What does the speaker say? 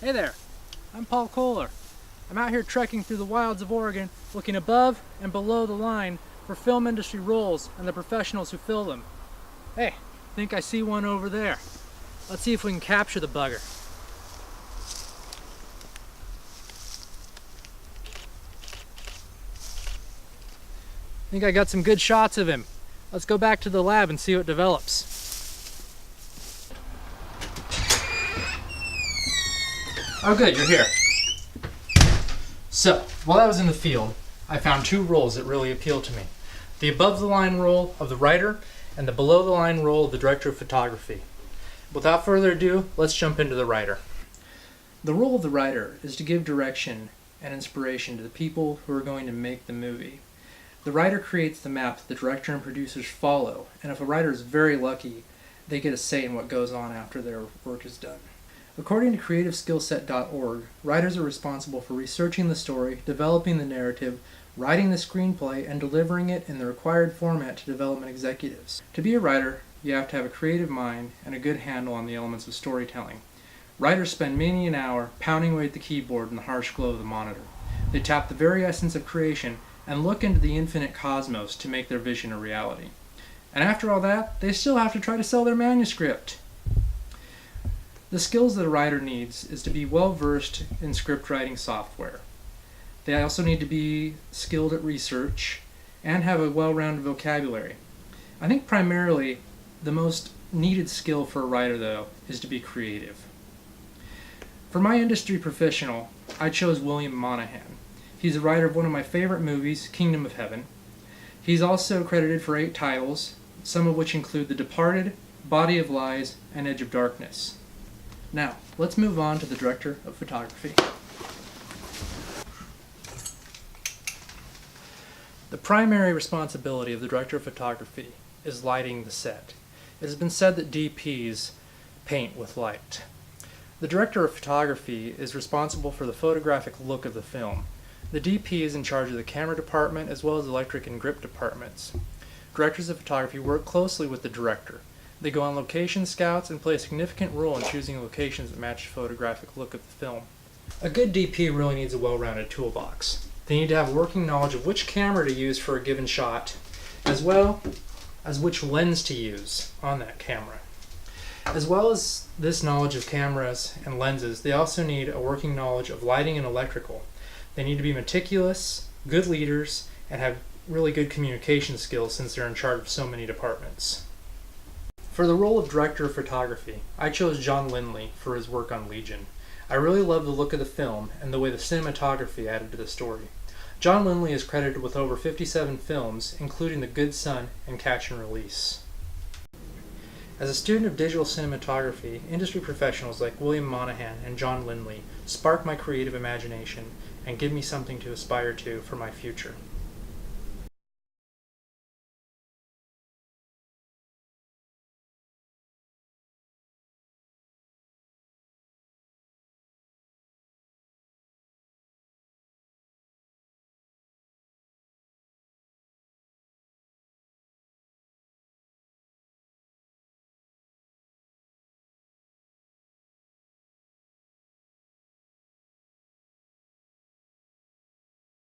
Hey there, I'm Paul Kohler. I'm out here trekking through the wilds of Oregon, looking above and below the line for film industry roles and the professionals who fill them. Hey, I think I see one over there. Let's see if we can capture the bugger. I think I got some good shots of him. Let's go back to the lab and see what develops. Oh good, you're here. So, while I was in the field, I found two roles that really appealed to me. The above-the-line role of the writer and the below-the-line role of the director of photography. Without further ado, let's jump into the writer. The role of the writer is to give direction and inspiration to the people who are going to make the movie. The writer creates the map that the director and producers follow, and if a writer is very lucky, they get a say in what goes on after their work is done. According to creativeskillset.org, writers are responsible for researching the story, developing the narrative, writing the screenplay, and delivering it in the required format to development executives. To be a writer, you have to have a creative mind and a good handle on the elements of storytelling. Writers spend many an hour pounding away at the keyboard in the harsh glow of the monitor. They tap the very essence of creation and look into the infinite cosmos to make their vision a reality. And after all that, they still have to try to sell their manuscript. The skills that a writer needs is to be well versed in script writing software. They also need to be skilled at research and have a well-rounded vocabulary. I think primarily the most needed skill for a writer, though, is to be creative. For my industry professional, I chose William Monahan. He's the writer of one of my favorite movies, Kingdom of Heaven. He's also credited for 8 titles, some of which include The Departed, Body of Lies, and Edge of Darkness. Now, let's move on to the director of photography. The primary responsibility of the director of photography is lighting the set. It has been said that DPs paint with light. The director of photography is responsible for the photographic look of the film. The DP is in charge of the camera department as well as electric and grip departments. Directors of photography work closely with the director. They go on location scouts and play a significant role in choosing locations that match the photographic look of the film. A good DP really needs a well-rounded toolbox. They need to have working knowledge of which camera to use for a given shot, as well as which lens to use on that camera. As well as this knowledge of cameras and lenses, they also need a working knowledge of lighting and electrical. They need to be meticulous, good leaders, and have really good communication skills since they're in charge of so many departments. For the role of director of photography, I chose John Lindley for his work on Legion. I really love the look of the film and the way the cinematography added to the story. John Lindley is credited with over 57 films, including The Good Son and Catch and Release. As a student of digital cinematography, industry professionals like William Monahan and John Lindley spark my creative imagination and give me something to aspire to for my future.